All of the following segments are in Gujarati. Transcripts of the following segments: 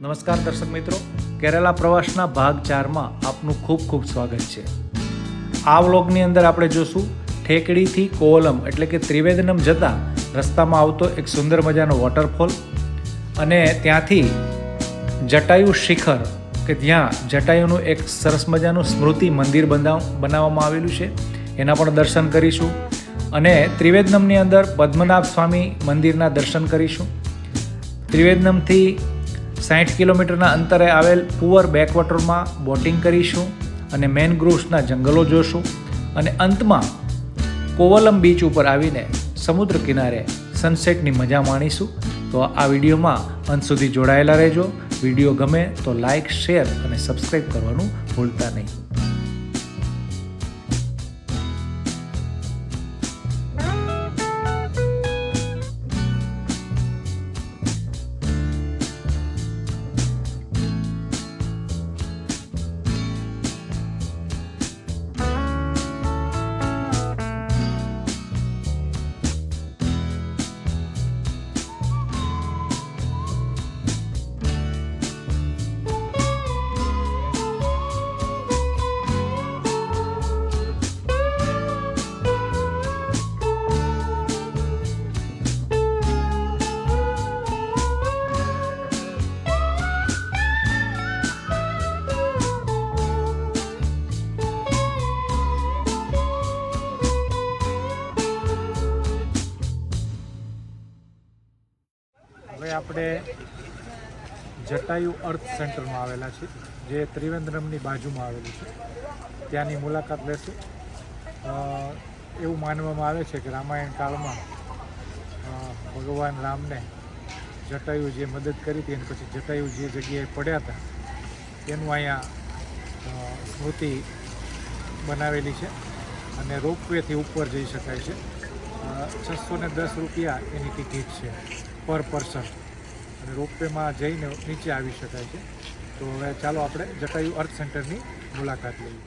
નમસ્કાર દર્શક મિત્રો, કેરાલા પ્રવાસના ભાગ 4માં આપનું ખૂબ ખૂબ સ્વાગત છે. આ વ્લોગની અંદર આપણે જોશું ઠેકડીથી કોવલમ એટલે કે ત્રિવેન્દ્રમ જતા રસ્તામાં આવતો એક સુંદર મજાનો વોટરફોલ અને ત્યાંથી જટાયુ શિખર કે જ્યાં જટાયુનું એક સરસ મજાનું સ્મૃતિ મંદિર બનાવવામાં આવેલું છે, એના પણ દર્શન કરીશું. અને ત્રિવેન્દ્રમની અંદર પદ્મનાભ સ્વામી મંદિરના દર્શન કરીશું. ત્રિવેન્દ્રમથી 60 કિલોમીટરના અંતરે આવેલ પુઅર બેકવોટરમાં બોટિંગ કરીશું અને મેનગ્રુવ્સના જંગલો જોશું અને અંતમાં કોવલમ બીચ ઉપર આવીને સમુદ્ર કિનારે સનસેટની મજા માણીશું. તો આ વિડીયોમાં અંત સુધી જોડાયેલા રહેજો. વિડીયો ગમે તો લાઇક, શેર અને સબસ્ક્રાઈબ કરવાનું ભૂલતા નહીં. હવે આપણે જટાયુ અર્થ સેન્ટરમાં આવેલા છીએ, જે ત્રિવેન્દ્રમની બાજુમાં આવેલું છે. ત્યાંની મુલાકાત લેશું. એવું માનવામાં આવે છે કે રામાયણ કાળમાં ભગવાન રામને જટાયુ જે મદદ કરી હતી અને પછી જટાયુ જે જગ્યાએ પડ્યા હતા એનું અહીંયા સ્મૃતિ બનાવેલી છે અને રોપવેથી ઉપર જઈ શકાય છે. 610 રૂપિયા એની ટિકિટ છે પર પર્સન અને રોપવેમાં જઈને નીચે આવી શકાય છે. તો હવે ચાલો આપણે જટાયુ અર્થ સેન્ટરની મુલાકાત લઈએ.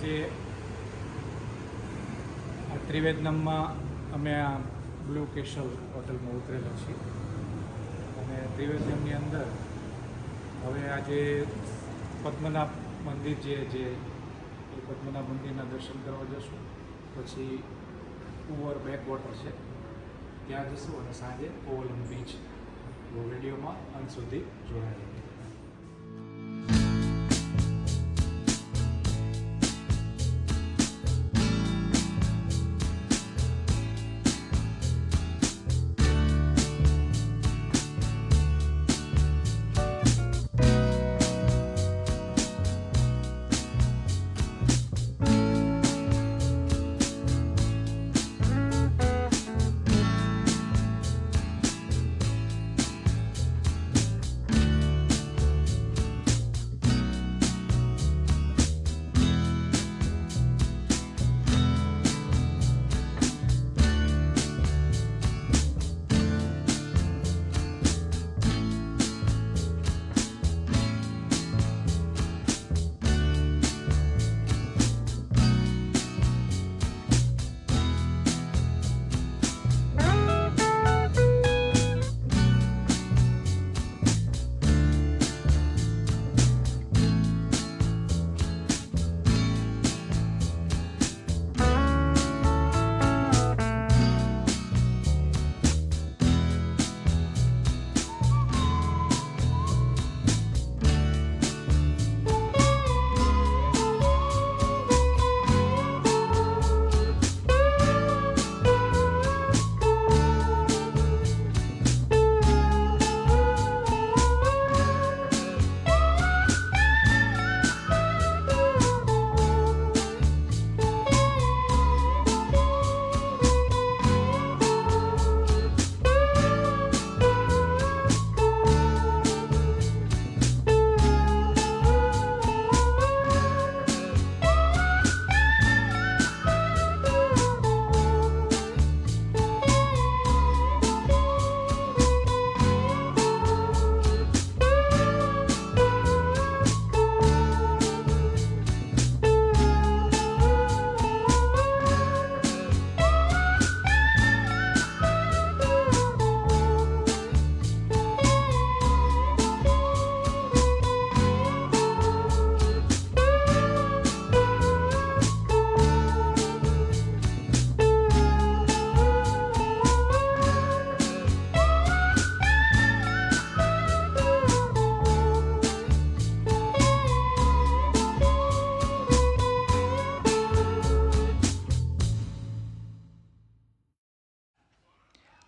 જે ત્રિવેન્દ્રમમાં અમે આ બ્લુ કેસલ હોટલમાં ઉતરેલા છીએ અને ત્રિવેદ્યમની અંદર હવે આજે પદ્મનાભ મંદિર એ પદ્મનાભ મંદિરના દર્શન કરવા જશું. પછી ઉવર બેકવોટર છે ત્યાં જશું અને સાંજે કોવલમ બીચ. તો વિડીયોમાં અંત સુધી જોડાયેલા.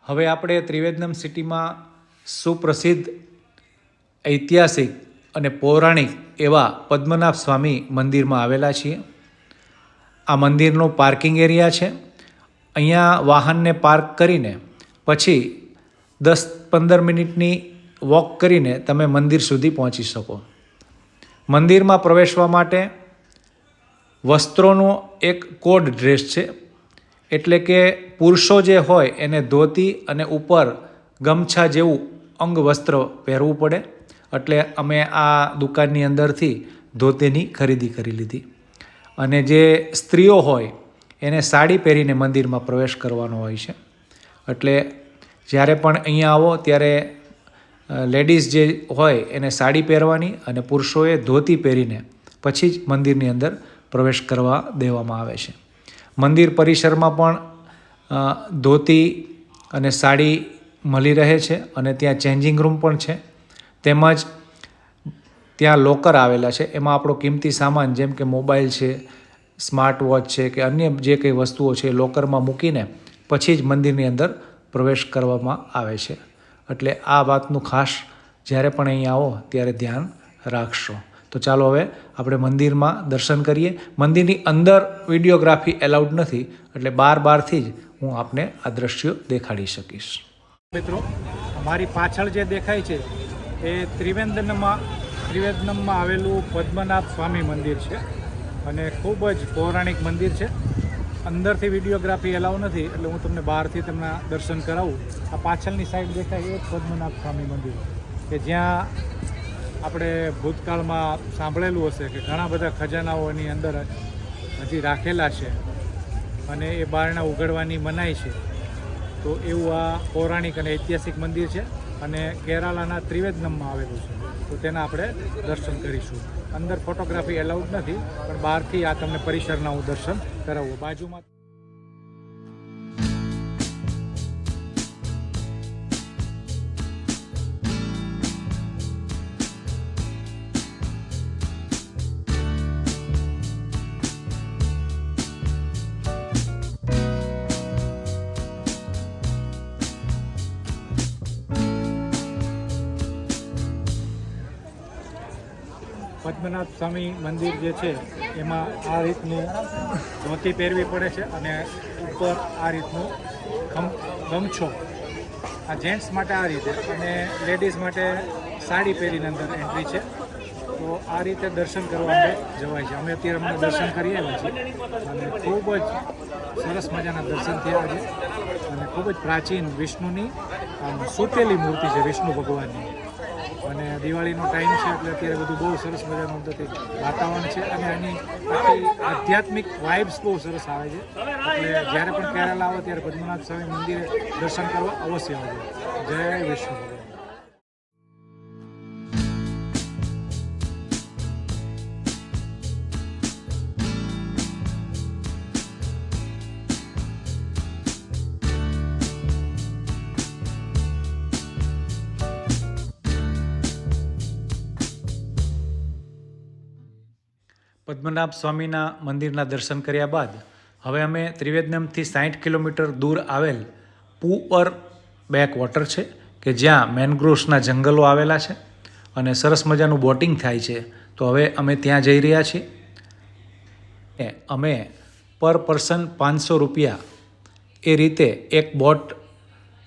હવે આપણે ત્રિવેદ્યમ સિટીમાં સુપ્રસિદ્ધ ઐતિહાસિક અને પૌરાણિક એવા પદ્મનાભ સ્વામી મંદિરમાં આવેલા છીએ. આ મંદિરનો પાર્કિંગ એરિયા છે. અહીંયા વાહનને પાર્ક કરીને પછી 10-15 મિનિટની વોક કરીને તમે મંદિર સુધી પહોંચી શકો. મંદિરમાં પ્રવેશવા માટે વસ્ત્રોનો એક કોડ ડ્રેસ છે. એટલે કે પુરુષો જે હોય એને ધોતી અને ઉપર ગમછા જેવું અંગ વસ્ત્ર પહેરવું પડે. એટલે અમે આ દુકાનની અંદરથી ધોતીની ખરીદી કરી લીધી. અને જે સ્ત્રીઓ હોય એને સાડી પહેરીને મંદિરમાં પ્રવેશ કરવાનો હોય છે. એટલે જ્યારે પણ અહીંયા આવો ત્યારે લેડીઝ જે હોય એને સાડી પહેરવાની અને પુરુષોએ ધોતી પહેરીને પછી જ મંદિરની અંદર પ્રવેશ કરવા દેવામાં આવે છે. મંદિર પરિસરમાં પણ ધોતી અને સાડી મળી રહે છે અને ત્યાં ચેન્જિંગ રૂમ પણ છે. તેમજ ત્યાં લોકર આવેલા છે. એમાં આપણો કિંમતી સામાન જેમ કે મોબાઈલ છે, સ્માર્ટ વોચ છે કે અન્ય જે કંઈ વસ્તુઓ છે એ લોકરમાં મૂકીને પછી જ મંદિરની અંદર પ્રવેશ કરવામાં આવે છે. એટલે આ વાતનું ખાસ જ્યારે પણ અહીં આવો ત્યારે ધ્યાન રાખશો. તો ચાલો હવે આપણે મંદિરમાં દર્શન કરીએ. મંદિરની અંદર વિડીયોગ્રાફી એલાઉડ નથી, એટલે બહારથી જ હું આપને આ દ્રશ્યો દેખાડી શકીશ. મિત્રો, મારી પાછળ જે દેખાય છે એ ત્રિવેદ્યમમાં આવેલું પદ્મનાભ સ્વામી મંદિર છે અને ખૂબ જ પૌરાણિક મંદિર છે. અંદરથી વિડીયોગ્રાફી એલાઉ નથી, એટલે હું તમને બહારથી તેમના દર્શન કરાવું. આ પાછળની સાઈડ દેખાય એ પદ્મનાભ સ્વામી મંદિર કે જ્યાં આપણે ભૂતકાળમાં સાંભળેલું હશે કે ઘણા બધા ખજાનાઓની અંદર હજી રાખેલા છે અને એ બારણા ઉઘડવાની મનાઈ છે. તો તો એવું આ પૌરાણિક અને ઐતિહાસિક મંદિર છે અને કેરાલાના ત્રિવેદનમમાં આવેલું છે. તો તેના આપણે દર્શન કરીશું. અંદર ફોટોગ્રાફી એલાઉડ નથી, પણ બહારથી આ તમને પરિસરના હું દર્શન કરાવું. બાજુમાં પદ્મનાભ સ્વામી મંદિર જે છે એમાં આ રીતનું ધોતી પહેરવી પડે છે અને ઉપર આ રીતનું ગમછો, આ જેન્ટ્સ માટે આ રીતે અને લેડીઝ માટે સાડી પહેરીને અંદર એન્ટ્રી છે. તો આ રીતે દર્શન કરવા માટે જવાય છે. અમે અત્યારે અમને દર્શન કરી આવ્યા છીએ અને ખૂબ જ સરસ મજાના દર્શન થયા છે અને ખૂબ જ પ્રાચીન વિષ્ણુની સૂતેલી મૂર્તિ છે, વિષ્ણુ ભગવાનની. અને દિવાળીનો ટાઈમ છે એટલે અત્યારે બધું બહુ સરસ મજાનું વાતાવરણ છે અને એની આખી આધ્યાત્મિક વાઇબ્સ બહુ સરસ આવે છે. એટલે જ્યારે પણ કેરાલા આવો ત્યારે પદ્મનાભ સ્વામી મંદિરે દર્શન કરવા અવશ્ય આવજો. જય વિષ્ણુ. પદ્મનાભ સ્વામીના મંદિરના દર્શન કર્યા બાદ હવે અમે ત્રિવેદનમથી 60 કિલોમીટર દૂર આવેલ પુઅર બેકવોટર છે કે જ્યાં મેનગ્રોવ્સના જંગલો આવેલા છે અને સરસ મજાનું બોટિંગ થાય છે. તો હવે અમે ત્યાં જઈ રહ્યા છીએ. અમે પર પર્સન 500 રૂપિયા એ રીતે એક બોટ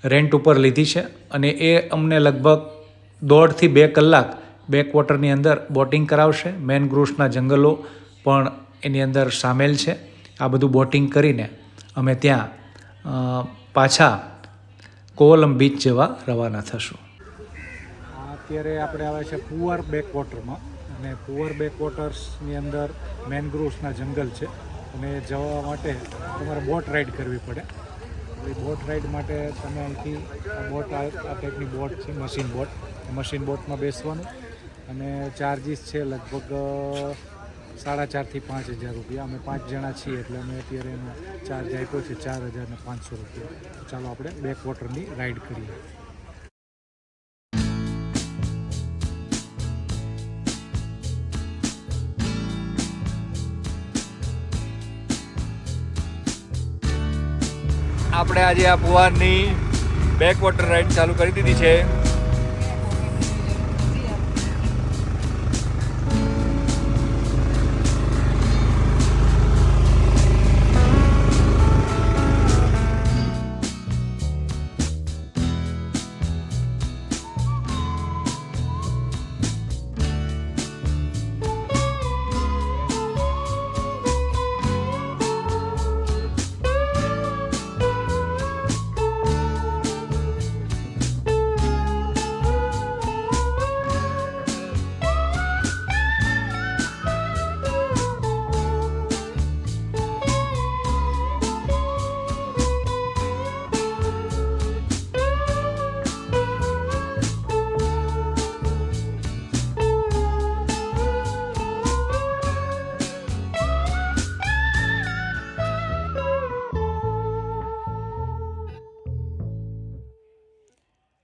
રેન્ટ ઉપર લીધી છે અને એ અમને લગભગ 1.5 થી 2 કલાક બેકવોટરની અંદર બોટિંગ કરાવશે. મેનગ્રોવ્સના જંગલો પણ એની અંદર સામેલ છે. આ બધું બોટિંગ કરીને અમે ત્યાં પાછા કોવલમ બીચ જેવા રવાના થશું. અત્યારે આપણે આવે છે પુઅર બેકવોટરમાં અને પુઅર બેકવોટર્સની અંદર મેનગ્રોવ્સના જંગલ છે અને જવા માટે તમારે બોટ રાઈડ કરવી પડે. એ બોટ રાઈડ માટે તમે અહીંથી બોટ આ ટાઈપની બોટ છે, મશીન બોટમાં બેસવાનું અને ચાર્જિસ છે લગભગ 4,500 થી 5,000 રૂપિયા. અમે 5 જણા છીએ એટલે અમે અત્યારે એનો ચાર્જ આપ્યો છે 4,500 રૂપિયા. ચાલો આપણે બેકવોટરની રાઈડ કરીએ. આપણે આજે આ પુઆરની બેકવોટર રાઈડ ચાલુ કરી દીધી છે.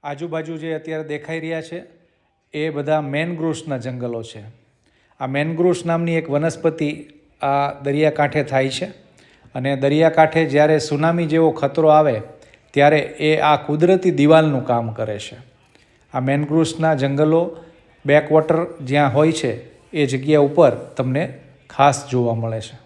આજુબાજુ જે અત્યારે દેખાઈ રહ્યા છે એ બધા મેનગ્રોવ્સના જંગલો છે. આ મેનગ્રોવ્સ નામની એક વનસ્પતિ આ દરિયાકાંઠે થાય છે અને દરિયાકાંઠે જ્યારે સુનામી જેવો ખતરો આવે ત્યારે એ આ કુદરતી દિવાલનું કામ કરે છે. આ મેનગ્રોવ્સના જંગલો બેકવોટર જ્યાં હોય છે એ જગ્યા ઉપર તમને ખાસ જોવા મળે છે.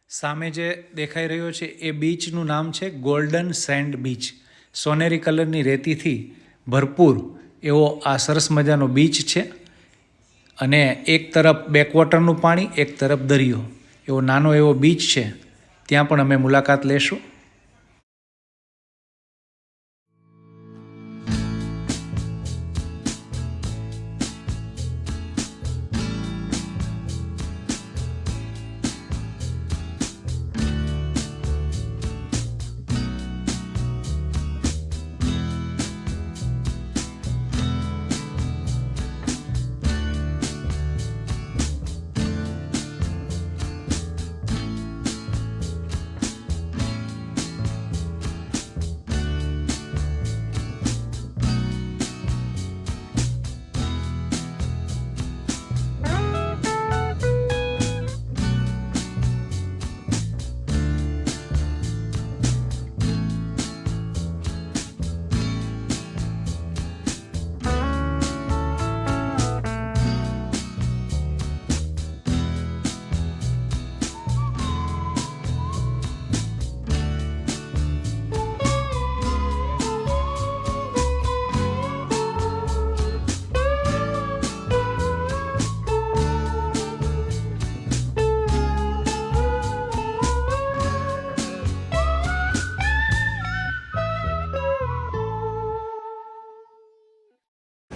સામે જે દેખાઈ રહ્યો છે એ બીચનું નામ છે ગોલ્ડન સેન્ડ બીચ. સોનેરી કલરની રેતીથી ભરપૂર એવો આ સરસ મજાનો બીચ છે અને એક તરફ બેકવોટરનું પાણી, એક તરફ દરિયો, એવો નાનો એવો બીચ છે. ત્યાં પણ અમે મુલાકાત લેશું.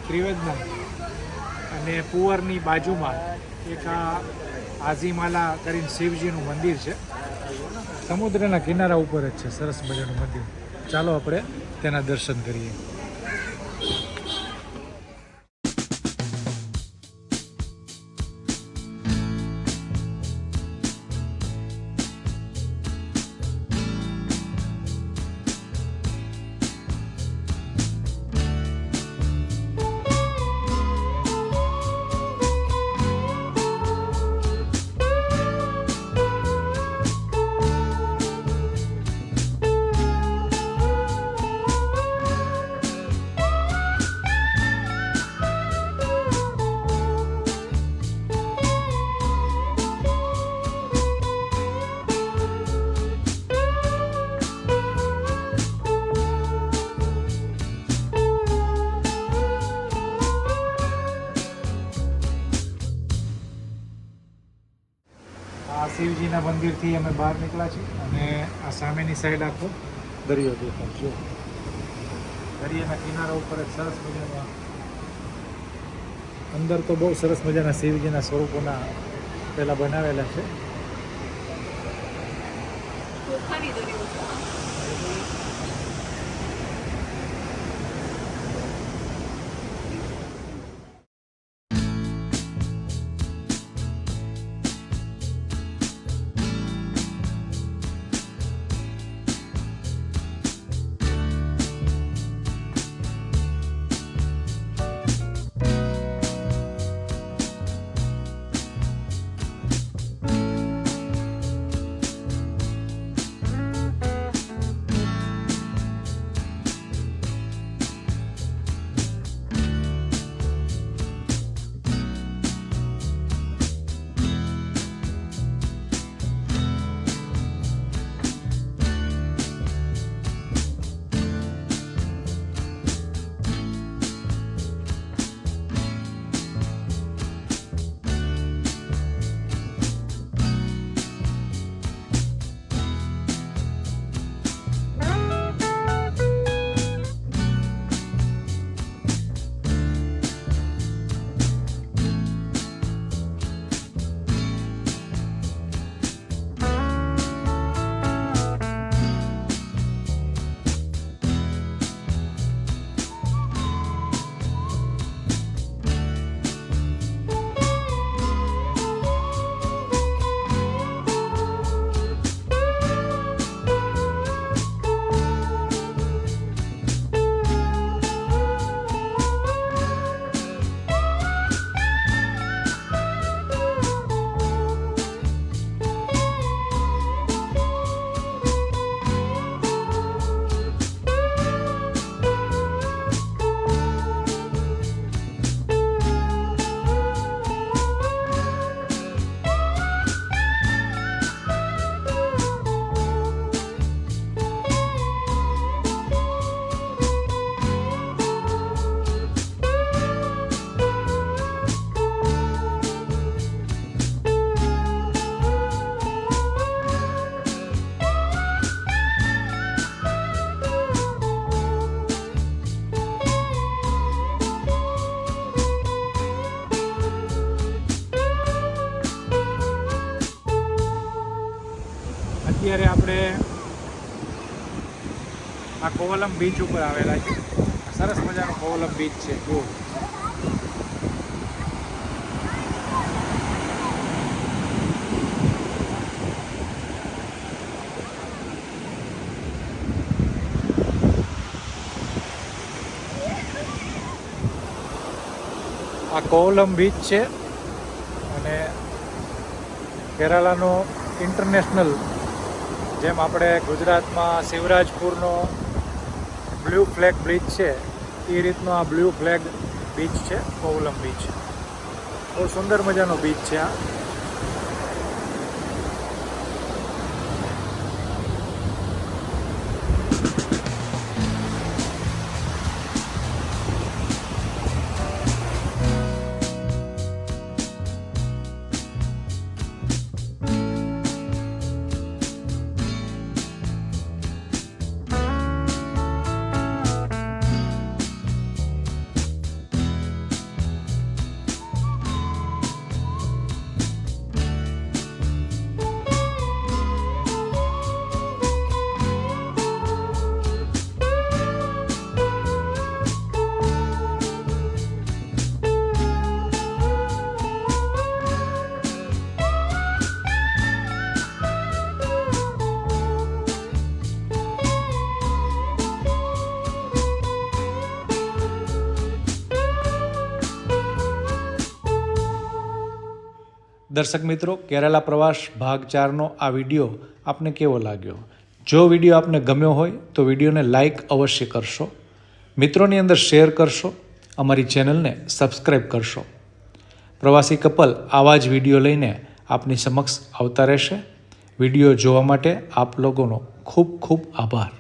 ત્રિવેદનમ અને પુવરની બાજુમાં એક આ આઝીમાલા કરીને શિવજીનું મંદિર છે. સમુદ્રના કિનારા ઉપર જ છે, સરસ મજાનું મંદિર. ચાલો આપણે તેના દર્શન કરીએ. આ શિવજીના મંદિરથી અમે બહાર નીકળ્યા છીએ અને આ સામેની સાઈડ આખો દરિયો દેખાય. જો દરિયાના કિનારા ઉપર એક સરસ મજાના, અંદર તો બહુ સરસ મજાના શિવજીના સ્વરૂપોના પેલા બનાવેલા છે. અત્યારે આપણે આ કોવલમ બીચ ઉપર આવેલા છે. સરસ મજાનો કોવલમ બીચ છે. જુઓ, આ કોવલમ બીચ છે અને કેરાલાનો ઇન્ટરનેશનલ, જેમ આપણે ગુજરાતમાં શિવરાજપુરનો બ્લુ ફ્લેગ બીચ છે એ રીતનો આ બ્લુ ફ્લેગ બીચ છે કોવલમ બીચ. બહુ સુંદર મજાનો બીચ છે આ. દર્શક મિત્રો, કેરાલા પ્રવાસ ભાગ 4નો આ વિડીયો આપને કેવો લાગ્યો? જો વિડીયો આપને ગમ્યો હોય તો વિડીયોને લાઈક અવશ્ય કરશો, મિત્રોની અંદર શેર કરશો, અમારી ચેનલને સબસ્ક્રાઈબ કરશો. પ્રવાસી કપલ આવા જ વિડીયો લઈને આપની સમક્ષ આવતા રહેશે. વિડીયો જોવા માટે આપ લોકોનો ખૂબ ખૂબ આભાર.